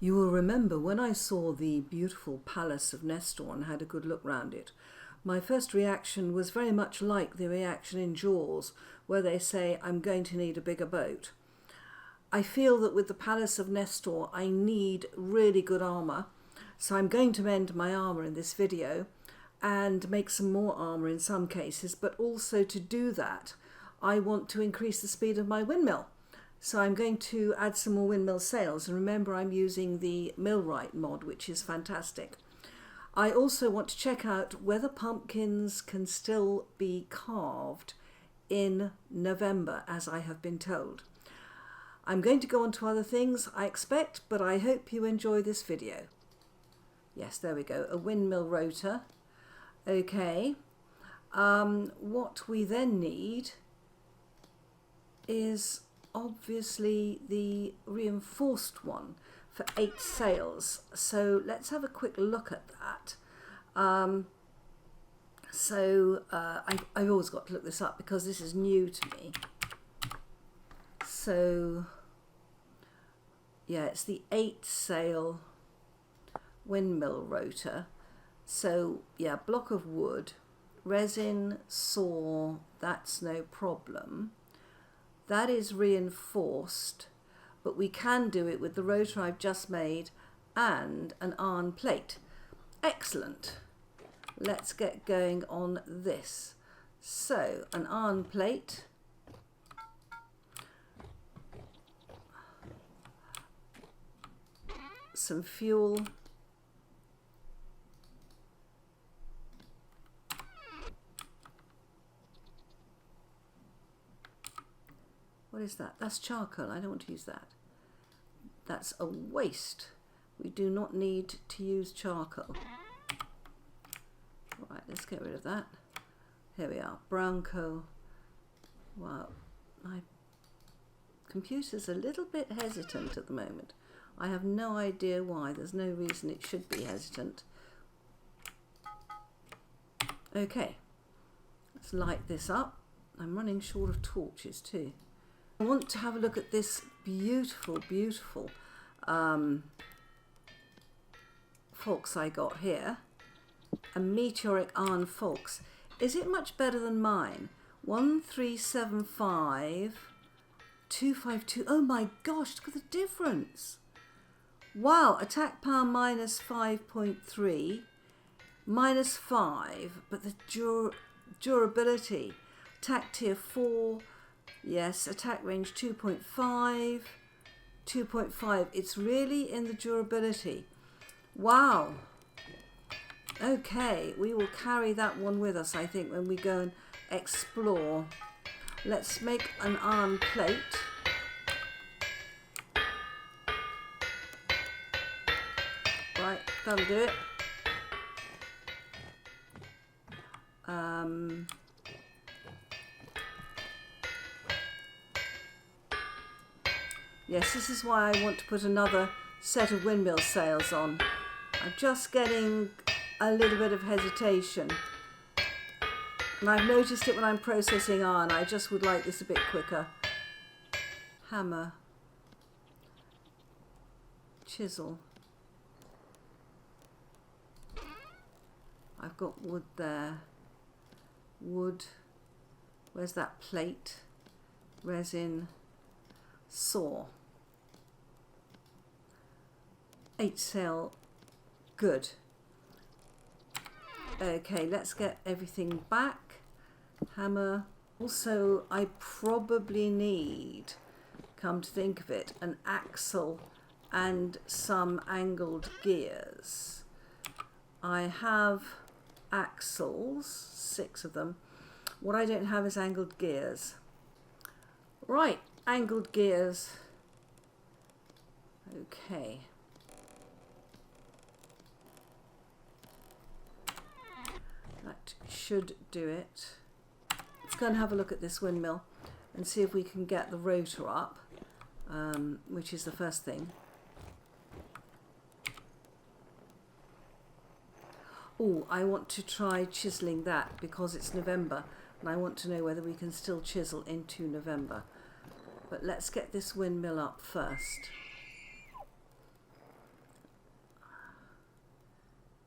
You will remember when I saw the beautiful palace of Nestor and had a good look round it, my first reaction was very much like the reaction in Jaws, where they say, I'm going to need a bigger boat. I feel that with the palace of Nestor, I need really good armour, so I'm going to mend my armour in this video and make some more armour in some cases, but also to do that, I want to increase the speed of my windmill. So I'm going to add some more windmill sails, and remember I'm using the Millwright mod, which is fantastic. I also want to check out whether pumpkins can still be carved in November, as I have been told. I'm going to go on to other things, I expect, but I hope you enjoy this video. Yes, there we go, a windmill rotor. Okay, what we then need is obviously the reinforced one for 8 sails. So let's have a quick look at that. I've always got to look this up because this is new to me. So yeah, it's the 8 sail windmill rotor. So yeah, block of wood, resin, saw, that's no problem. That is reinforced, but we can do it with the rotor I've just made and an iron plate. Excellent. Let's get going on this. So, an iron plate. Some fuel. What is that? That's charcoal. I don't want to use that. That's a waste. We do not need to use charcoal. Right, let's get rid of that. Here we are. Brown coal. Wow, my computer's a little bit hesitant at the moment. I have no idea why. There's no reason it should be hesitant. Okay, let's light this up. I'm running short of torches too. I want to have a look at this beautiful, beautiful Fox I got here. A meteoric iron Fox. Is it much better than mine? 1375 252. Oh my gosh, look at the difference. Wow, attack power minus 5.3, minus 5, but the durability, attack tier 4, yes, attack range 2.5, 2.5. It's really in the durability. Wow. Okay, we will carry that one with us, I think, when we go and explore. Let's make an iron plate. Right, that'll do it. Yes, this is why I want to put another set of windmill sails on. I'm just getting a little bit of hesitation. And I've noticed it when I'm processing iron. I just would like this a bit quicker. Hammer. Chisel. I've got wood there. Wood. Where's that plate? Resin. Saw. 8 sail. Good. Okay, let's get everything back. Hammer. Also, I probably need, come to think of it, an axle and some angled gears. I have axles, 6 of them. What I don't have is angled gears. Right, angled gears. Okay. That should do it. Let's go and have a look at this windmill and see if we can get the rotor up, which is the first thing. Oh, I want to try chiselling that because it's November and I want to know whether we can still chisel into November. But let's get this windmill up first.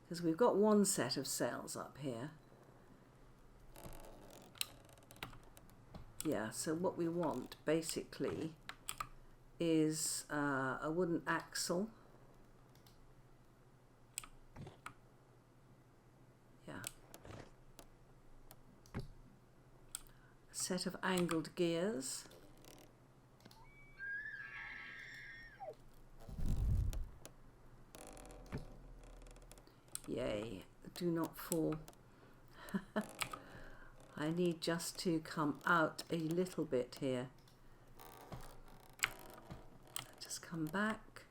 because we've got one set of sails up here. Yeah, so what we want basically is a wooden axle. Yeah. A set of angled gears. Yay, do not fall. I need just to come out a little bit here. Just come back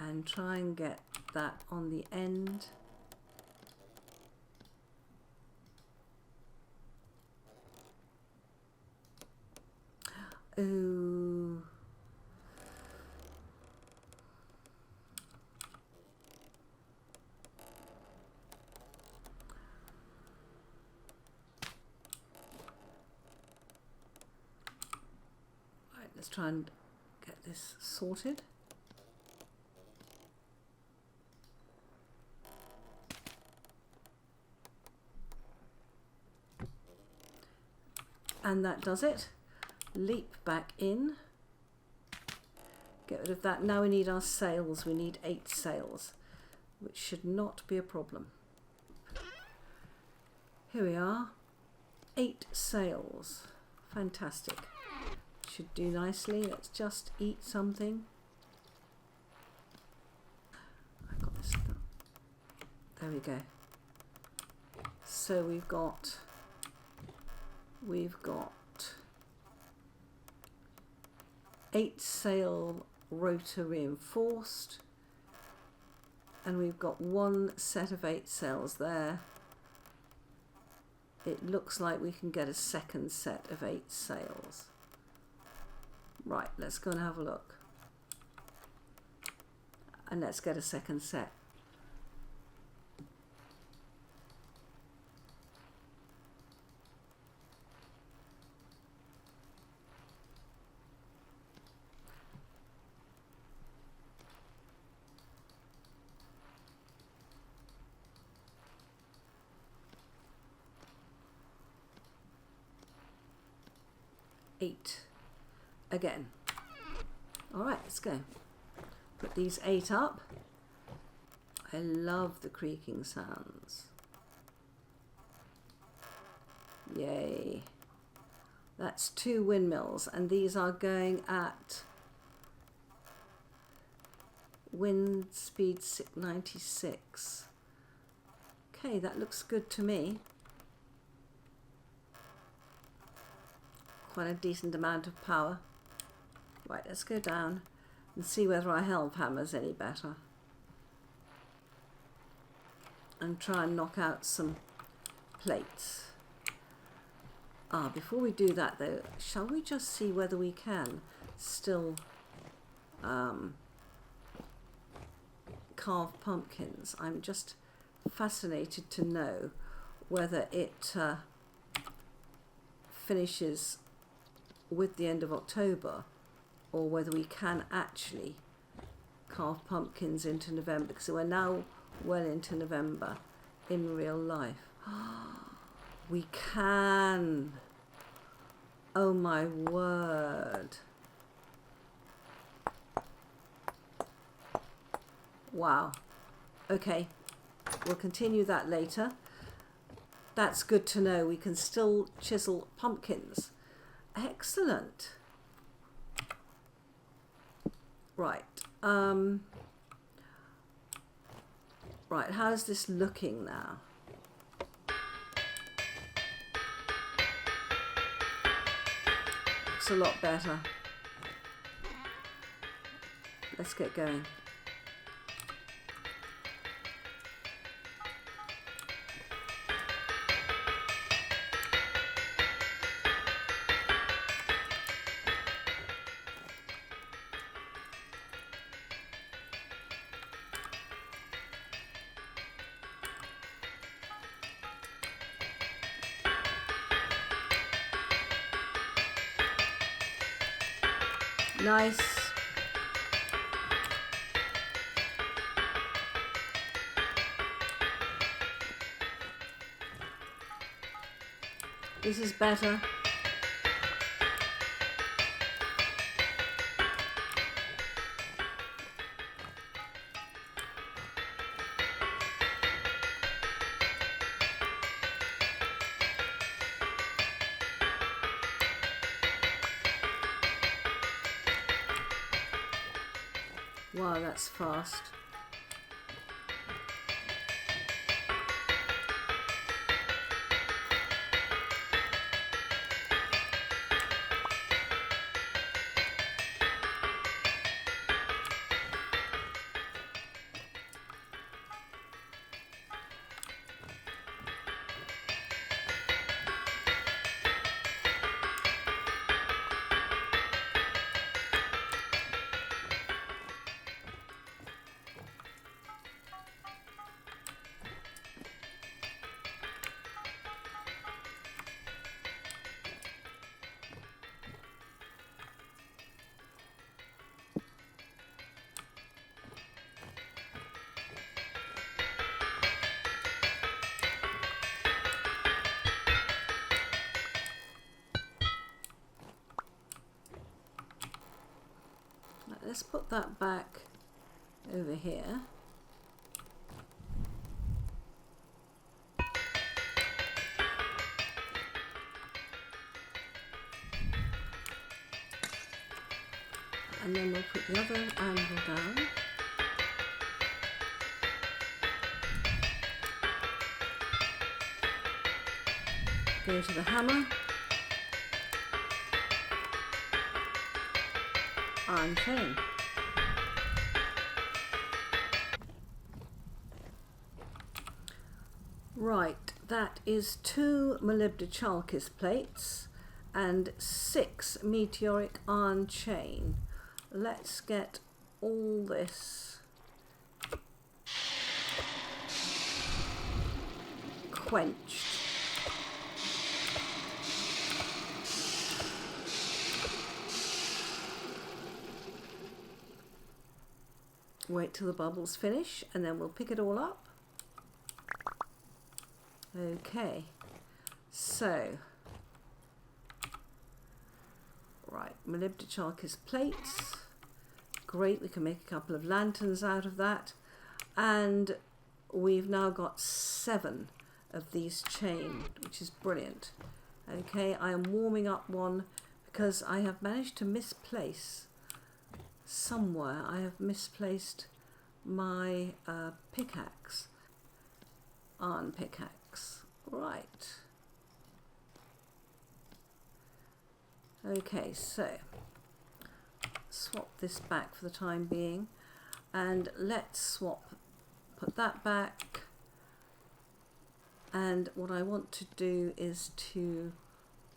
and try and get that on the end. Ooh. Let's try and get this sorted. And that does it. Leap back in. Get rid of that. Now we need our sails. We need 8 sails, which should not be a problem. Here we are. 8 sails. Fantastic. Should do nicely. Let's just eat something. I got this. There we go. So we've got 8 sail rotor reinforced, and we've got 1 set of 8 sails there. It looks like we can get a second set of 8 sails. Right, let's go and have a look. And let's get a second set. Eight. Again. All right, let's go. Put these 8 up. I love the creaking sounds. Yay. That's 2 windmills, and these are going at wind speed 96. Okay, that looks good to me. Quite a decent amount of power. Right, let's go down and see whether our helve hammer's any better. And try and knock out some plates. Before we do that though, shall we just see whether we can still carve pumpkins? I'm just fascinated to know whether it finishes with the end of October, or whether we can actually carve pumpkins into November, because we're now well into November in real life. We can. Oh my word. Wow. Okay, we'll continue that later. That's good to know. We can still chisel pumpkins. Excellent. Right. Right, how's this looking now? Looks a lot better. Let's get going. Nice. This is better. Wow, that's fast. Let's put that back over here. And then we'll put the other angle down. Go to the hammer. And chain. Right, that is 2 molybdechalkis plates and 6 meteoric iron chain. Let's get all this quenched. Wait till the bubbles finish and then we'll pick it all up. Okay, so, right, molybdechalkis plates. Great, we can make a couple of lanterns out of that. And we've now got 7 of these chain, which is brilliant. Okay, I am warming up one because I have managed to misplace somewhere. I have misplaced my pickaxe, iron pickaxe. Right. Okay, so swap this back for the time being, and let's put that back. And what I want to do is to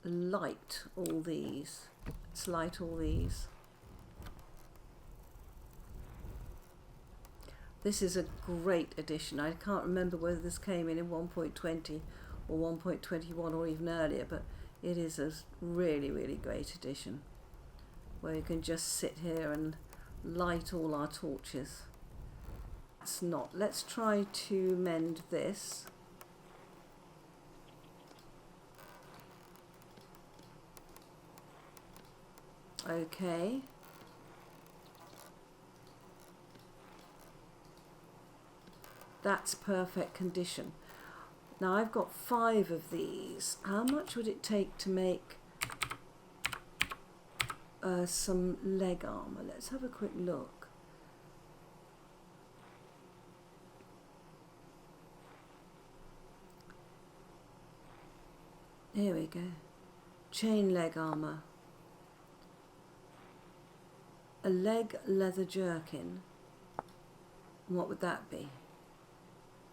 light all these. Let's light all these. This is a great addition. I can't remember whether this came in 1.20 or 1.21 or even earlier, but it is a really, really great addition where you can just sit here and light all our torches. It's not. Let's try to mend this. Okay. That's perfect condition. Now I've got 5 of these. How much would it take to make some leg armor? Let's have a quick look. Here we go. Chain leg armor. A leg leather jerkin. What would that be?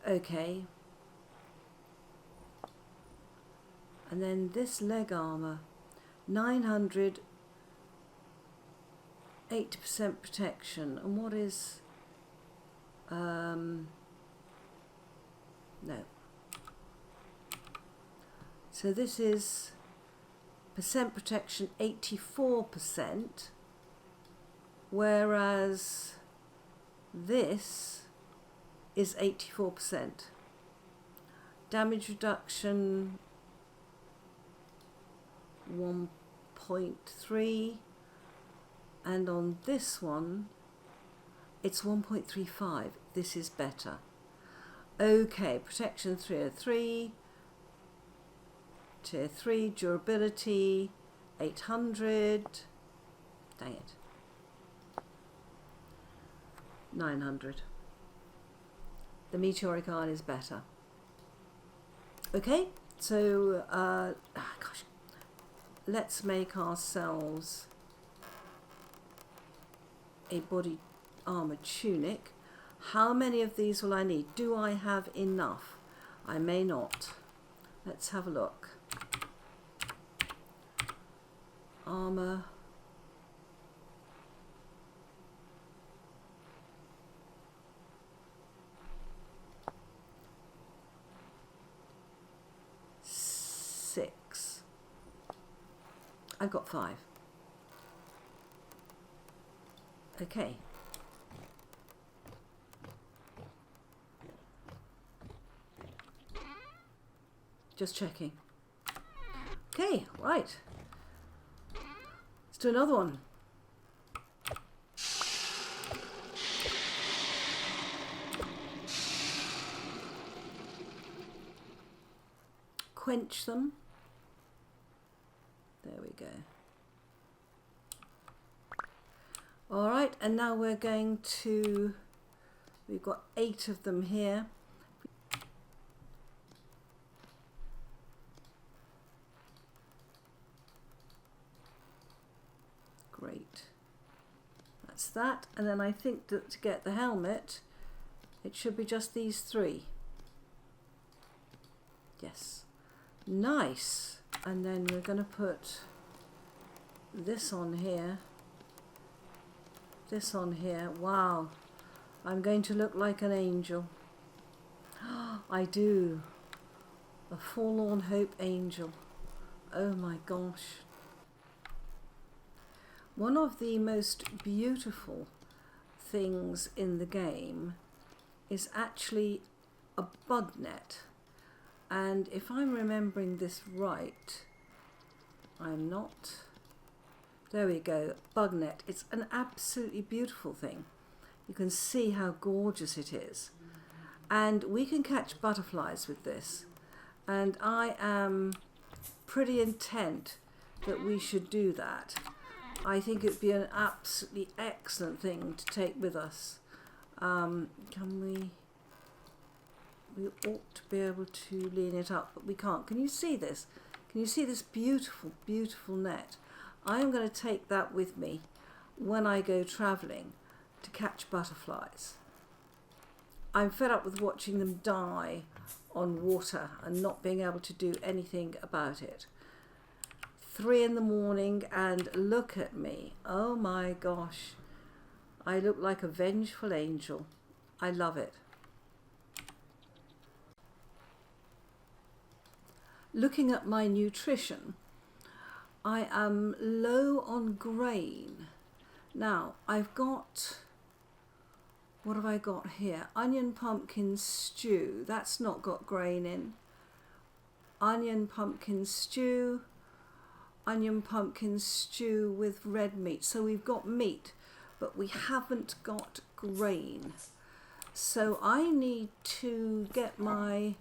Okay. And then this leg armor, 900, 80% protection. And what is, no. So this is percent protection 84%, whereas this is 84%. Damage reduction 1.3, and on this one it's 1.35. This is better. Okay, protection tier 3, durability 800, dang it, 900. The meteoric iron is better. Okay, so gosh, let's make ourselves a body armor tunic. How many of these will I need? Do I have enough? I may not. Let's have a look. Armor. Six. I've got 5. Okay. Just checking. Okay, right. Let's do another one. Quench them. There we go. All right, and now we're going to, we've got 8 of them here. Great. That's that. And then I think that to get the helmet, it should be just these 3. Yes. Nice. And then we're going to put this on here. This on here. Wow. I'm going to look like an angel. I do. A forlorn hope angel. Oh my gosh. One of the most beautiful things in the game is actually a bug net. And if I'm remembering this right, I'm not. There we go, bug net. It's an absolutely beautiful thing. You can see how gorgeous it is. And we can catch butterflies with this. And I am pretty intent that we should do that. I think it'd be an absolutely excellent thing to take with us. Can we ought to be able to lean it up, but we can't. Can you see this? Can you see this beautiful, beautiful net? I am going to take that with me when I go travelling to catch butterflies. I'm fed up with watching them die on water and not being able to do anything about it. 3 in the morning and look at me. Oh my gosh. I look like a vengeful angel. I love it. Looking at my nutrition, I am low on grain. Now, I've got, what have I got here? Onion pumpkin stew. That's not got grain in. Onion pumpkin stew with red meat. So we've got meat, but we haven't got grain. So I need to get my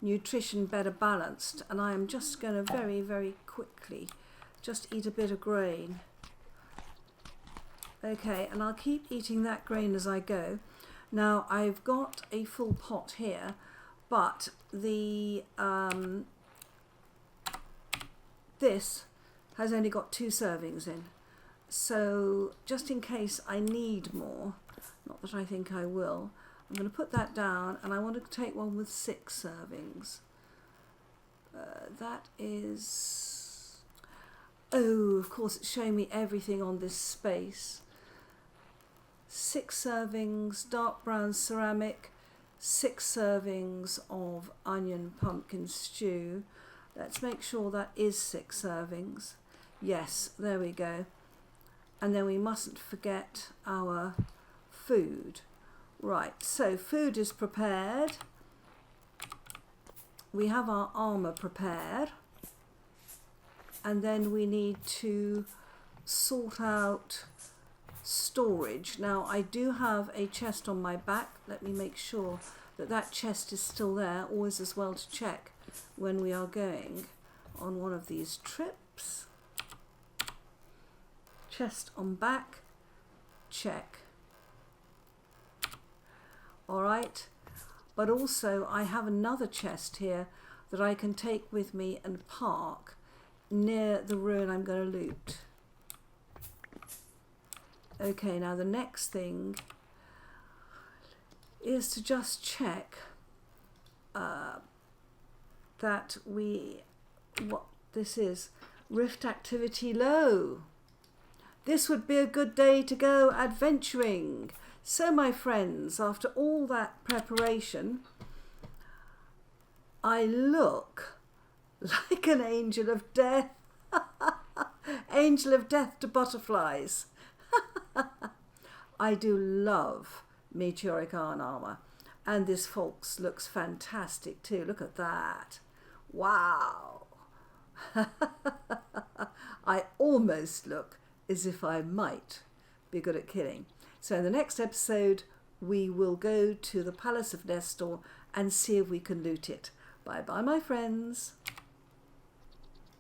nutrition better balanced, and I am just going to very, very quickly just eat a bit of grain. Okay, and I'll keep eating that grain as I go. Now I've got a full pot here, but the this has only got 2 servings in, so just in case I need more, not that I think I will, I'm going to put that down, and I want to take one with 6 servings. That is, oh, of course it's showing me everything on this space. 6 servings dark brown ceramic, 6 servings of onion pumpkin stew. Let's make sure that is 6 servings. Yes, there we go. And then we mustn't forget our food. Right, so food is prepared. We have our armour prepared. and then we need to sort out storage. Now I do have a chest on my back. Let me make sure that that chest is still there, always as well to check when we are going on one of these trips. Chest on back, check. All right, but also I have another chest here that I can take with me and park near the ruin I'm going to loot. Okay, now the next thing is to just check that what this is, rift activity low. This would be a good day to go adventuring. So my friends, after all that preparation, I look like an angel of death. Angel of death to butterflies. I do love meteoric iron armour, and this Folks looks fantastic too. Look at that. Wow. I almost look as if I might be good at killing. So in the next episode we will go to the Palace of Nestor and see if we can loot it. Bye bye my friends.